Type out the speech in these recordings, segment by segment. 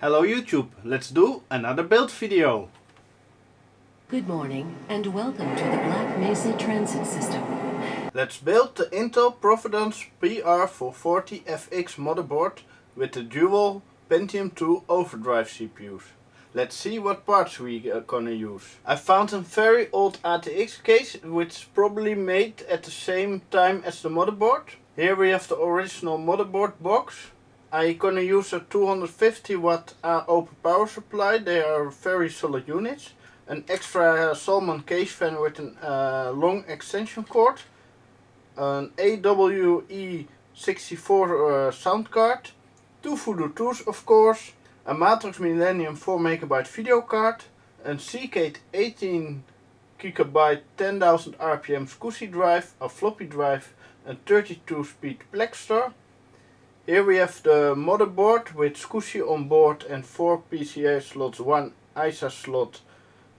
Hello YouTube, let's do another build video. Good morning and welcome to the Black Mesa Transit System. Let's build the Intel Providence PR440FX motherboard with the dual Pentium II Overdrive CPUs. Let's see what parts we are gonna use. I found a very old ATX case which is probably made at the same time as the motherboard. Here we have the original motherboard box. I'm gonna use a 250 watt open power supply. They are very solid units. An extra Salmon case fan with a long extension cord. An AWE64 sound card. Two Voodoo2s of course. A Matrix Millennium 4MB video card. A Seagate 18 GB 10,000 RPM scsi drive. A floppy drive. A 32 speed Blackstar. Here we have the motherboard with scsi on board and 4 PCI slots, 1 ISA slot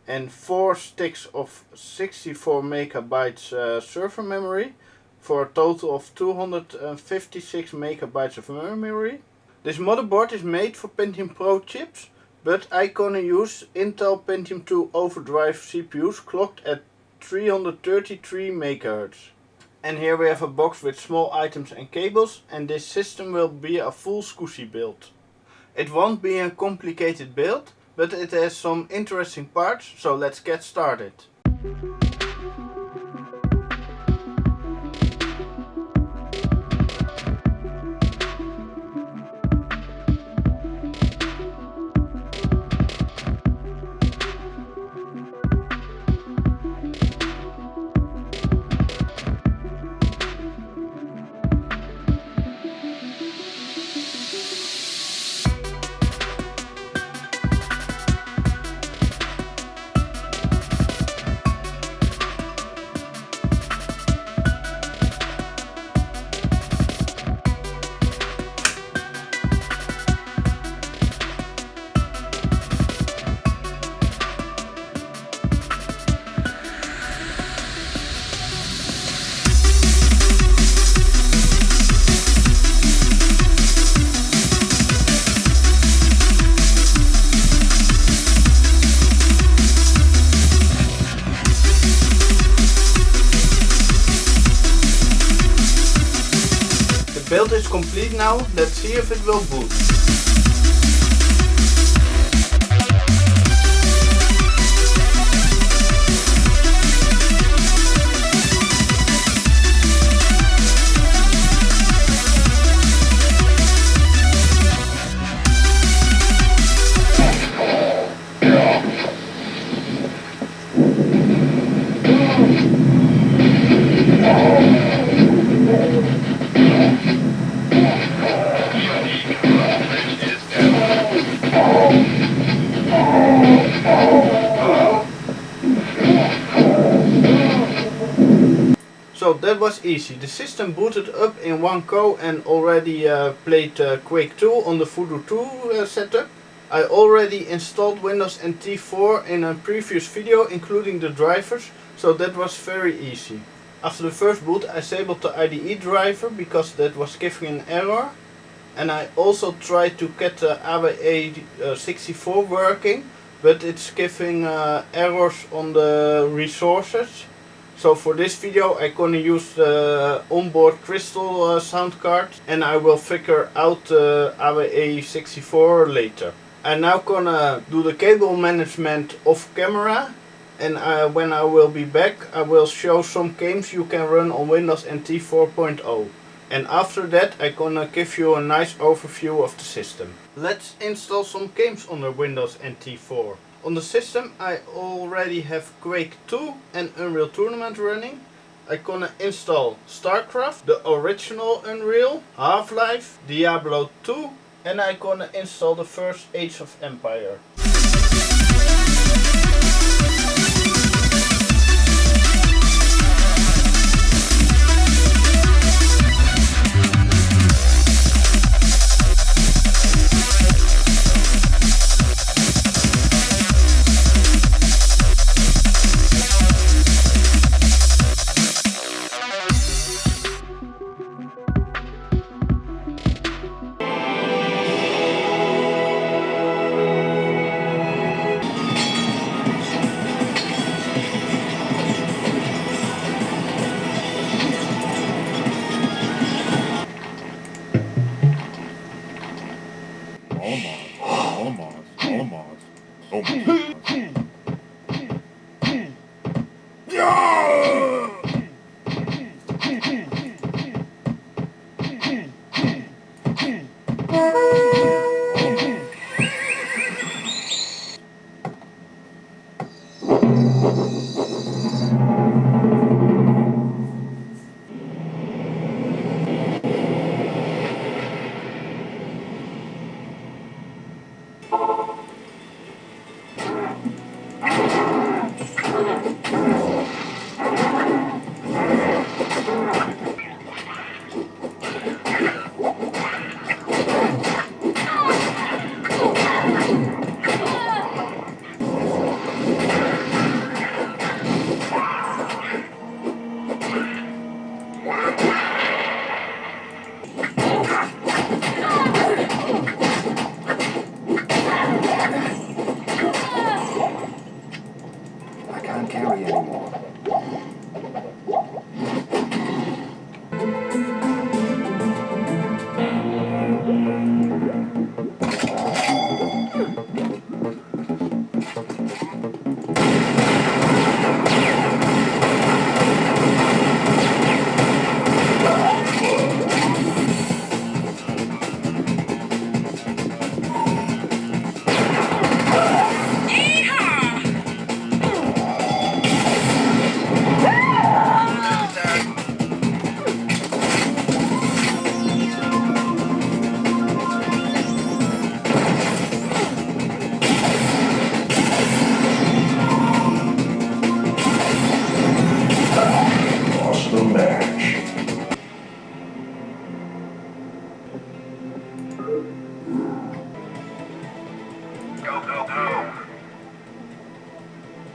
and 4 sticks of 64 MB server memory for a total of 256 MB of memory. This motherboard is made for Pentium Pro chips, but I'm gonna use Intel Pentium II Overdrive CPUs clocked at 333 MHz. And here we have a box with small items and cables, and this system will be a full scsi build. It won't be a complicated build, but it has some interesting parts, so let's get started. The build is complete now, let's see if it will boot. So that was easy. The system booted up in one go and already played Quake II on the Voodoo2 setup. I already installed Windows NT4 in a previous video including the drivers, so that was very easy. After the first boot I disabled the IDE driver because that was giving an error. And I also tried to get the AWE64 working, but it's giving errors on the resources. So for this video I'm gonna use the onboard crystal sound card, and I will figure out the AWE64 later. I'm now gonna do the cable management off camera, and when I will be back I will show some games you can run on Windows NT4.0. And after that I'm gonna give you a nice overview of the system. Let's install some games on the Windows NT4. On the system I already have Quake II and Unreal Tournament running. I'm gonna install Starcraft, the original Unreal, Halflife, Diablo 2, and I'm gonna install the first Age of Empire.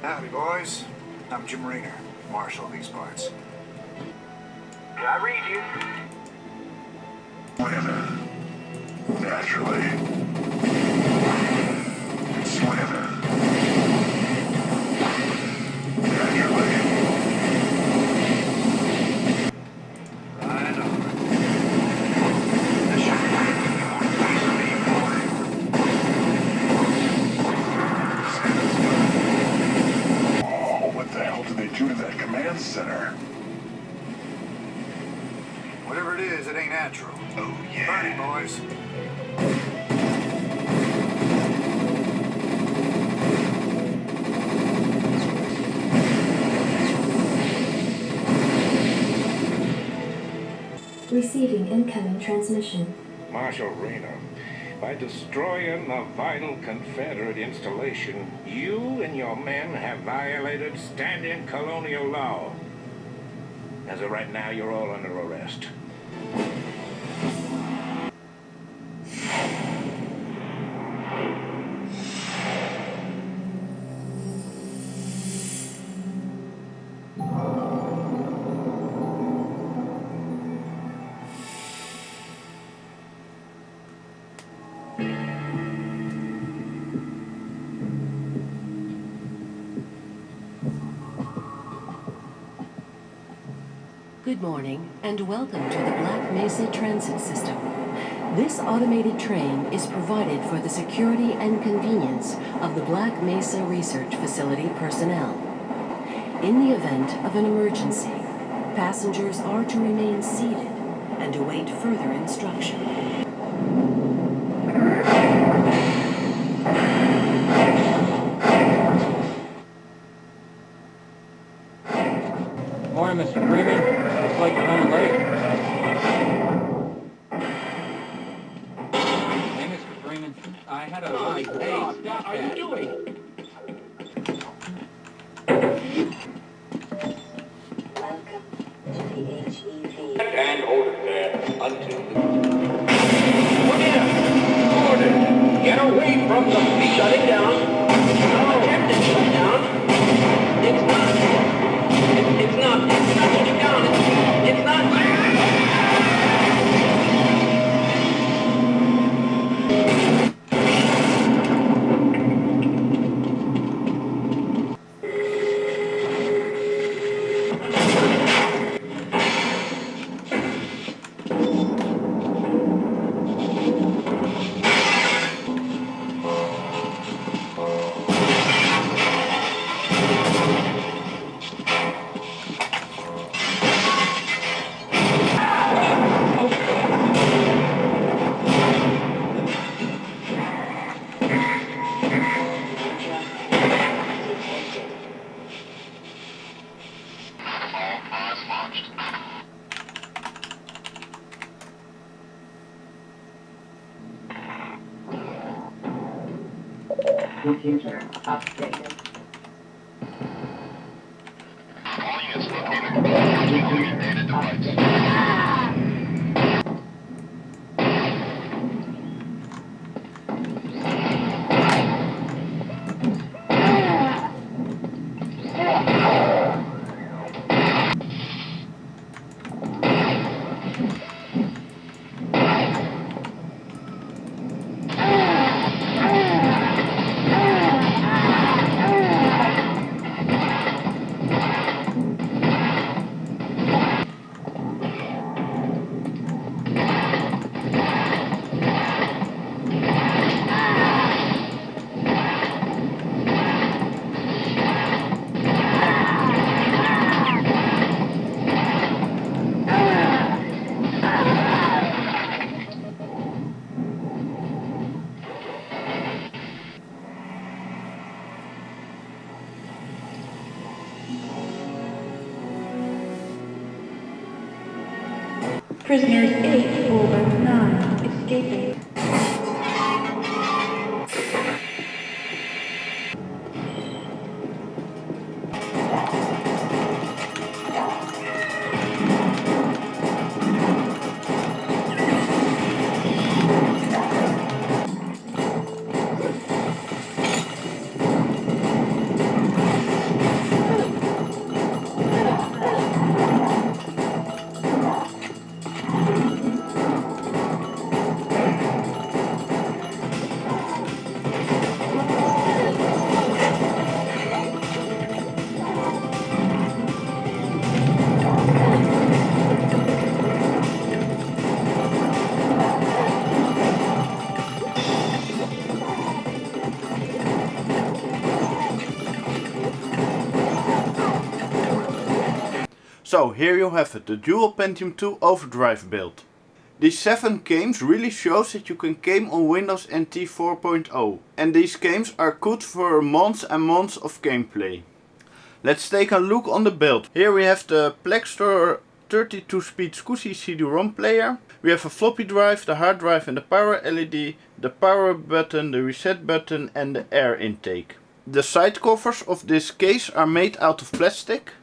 Howdy, boys. I'm Jim Raynor, marshal of these parts. I read you. Slammer. Naturally. Slammer. Naturally. Right on. This should be What the hell did they do to that command center? whatever it is, it ain't natural. Oh, Party, yeah. boys. Receiving incoming transmission. Marshal Raynor, by destroying the vital Confederate installation, you and your men have violated standing colonial law. As of right now, you're all under arrest. Good morning, and welcome to the Black Mesa Transit System. This automated train is provided for the security and convenience of the Black Mesa Research Facility personnel. In the event of an emergency, passengers are to remain seated and await further instruction. Morning, Mr. Freeman. Looks like you're running late. Hey, Mr. Freeman. I had a really hey, What are you doing? Welcome to the HEV. And hold it there until... Order! Get away from the... Shut it down. Attempt to shut it down. It's not shutting down. It's not... Computer updated. All units located. Activating data device. Prisoners 8 over 9 escaping. So here you have it, the dual Pentium II Overdrive build. These 7 games really shows that you can game on Windows NT 4.0, and these games are good for months and months of gameplay. Let's take a look on the build. Here we have the Plextor 32-speed SCSI CD-ROM player. We have a floppy drive, the hard drive and the power LED, the power button, the reset button and the air intake. The side covers of this case are made out of plastic.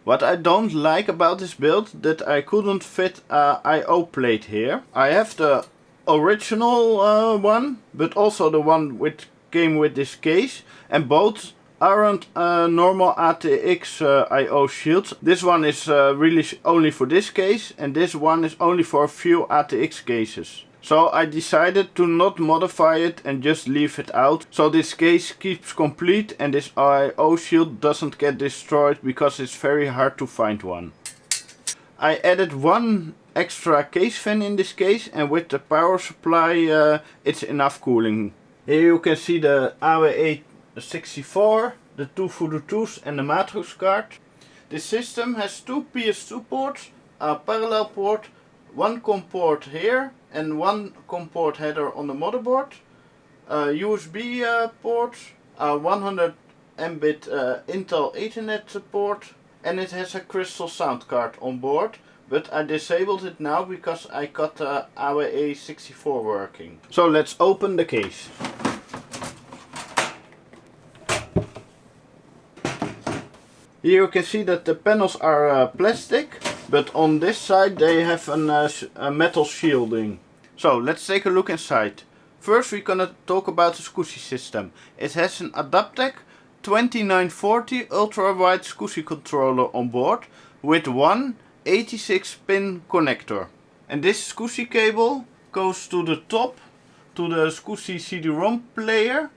What I don't like about this build that I couldn't fit a I/O plate here. I have the original one, but also the one which came with this case, and both aren't normal ATX I/O shields. This one is really only for this case, and this one is only for a few ATX cases. So I decided to not modify it and just leave it out. So this case keeps complete and this I/O shield doesn't get destroyed because it's very hard to find one. I added one extra case fan in this case, and with the power supply it's enough cooling. Here you can see the AWA64, the 2 Voodoo 2s and the Matrix card. This system has 2 PS2 ports, a parallel port, 1 COM port here and 1 COM port header on the motherboard, a USB port, a 100 Mbit Intel Ethernet port, and it has a crystal sound card on board, but I disabled it now because I got the AWA64 working. So let's open the case. Here you can see that the panels are plastic, but on this side they have a metal shielding. So let's take a look inside. First we're gonna talk about the SCSI system. It has an Adaptec 2940 ultra-wide SCSI controller on board with one 86-pin connector. And this SCSI cable goes to the top to the SCSI CD-ROM player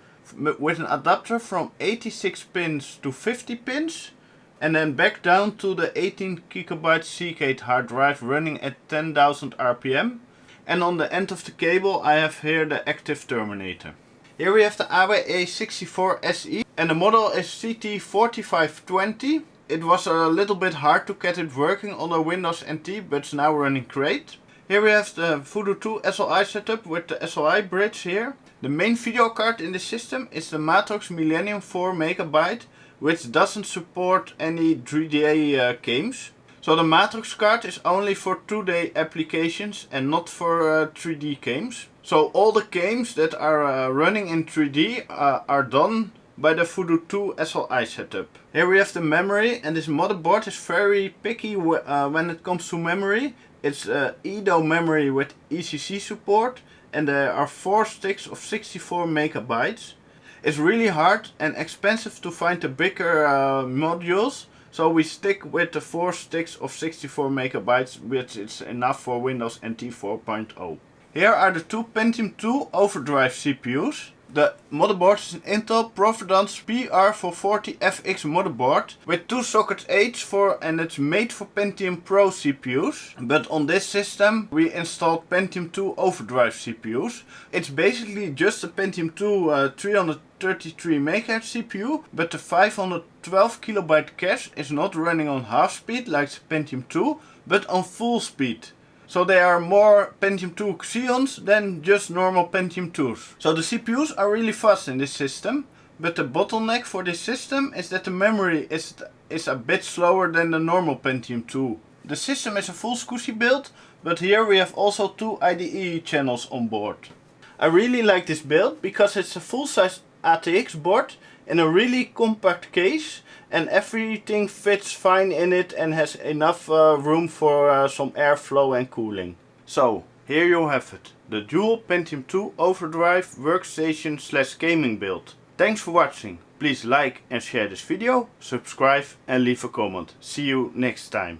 with an adapter from 86 pins to 50 pins. And then back down to the 18 GB Seagate hard drive running at 10,000 RPM. And on the end of the cable I have here the active terminator. Here we have the AWA64 SE and the model is CT4520. It was a little bit hard to get it working on a Windows NT, but it's now running great. Here we have the Voodoo2 SLI setup with the SLI bridge here. The main video card in the system is the Matrox Millennium 4 MB, which doesn't support any 3DA games. So the Matrix card is only for 2D applications and not for 3D games. So all the games that are running in 3D are done by the Voodoo2 SLI setup. Here we have the memory, and this motherboard is very picky when it comes to memory. It's Edo memory with ECC support, and there are 4 sticks of 64 megabytes. It's really hard and expensive to find the bigger modules, so we stick with the 4 sticks of 64 megabytes, which is enough for Windows NT4.0. Here are the 2 Pentium II Overdrive CPUs. The motherboard is an Intel Providence PR440FX motherboard with 2 sockets each and it's made for Pentium Pro CPUs. But on this system we installed Pentium II Overdrive CPUs. It's basically just a Pentium II 333 MHz CPU, but the 512 kilobyte cache is not running on half speed like the Pentium II, but on full speed. So they are more Pentium II Xeons than just normal Pentium IIs. So the CPUs are really fast in this system, but the bottleneck for this system is that the memory is a bit slower than the normal Pentium II. The system is a full SCSI build, but here we have also 2 IDE channels on board. I really like this build because it's a full-size ATX board in a really compact case, and everything fits fine in it and has enough room for some airflow and cooling. So here you have it, the dual Pentium II Overdrive workstation / gaming build. Thanks for watching. Please like and share this video, subscribe and leave a comment. See you next time.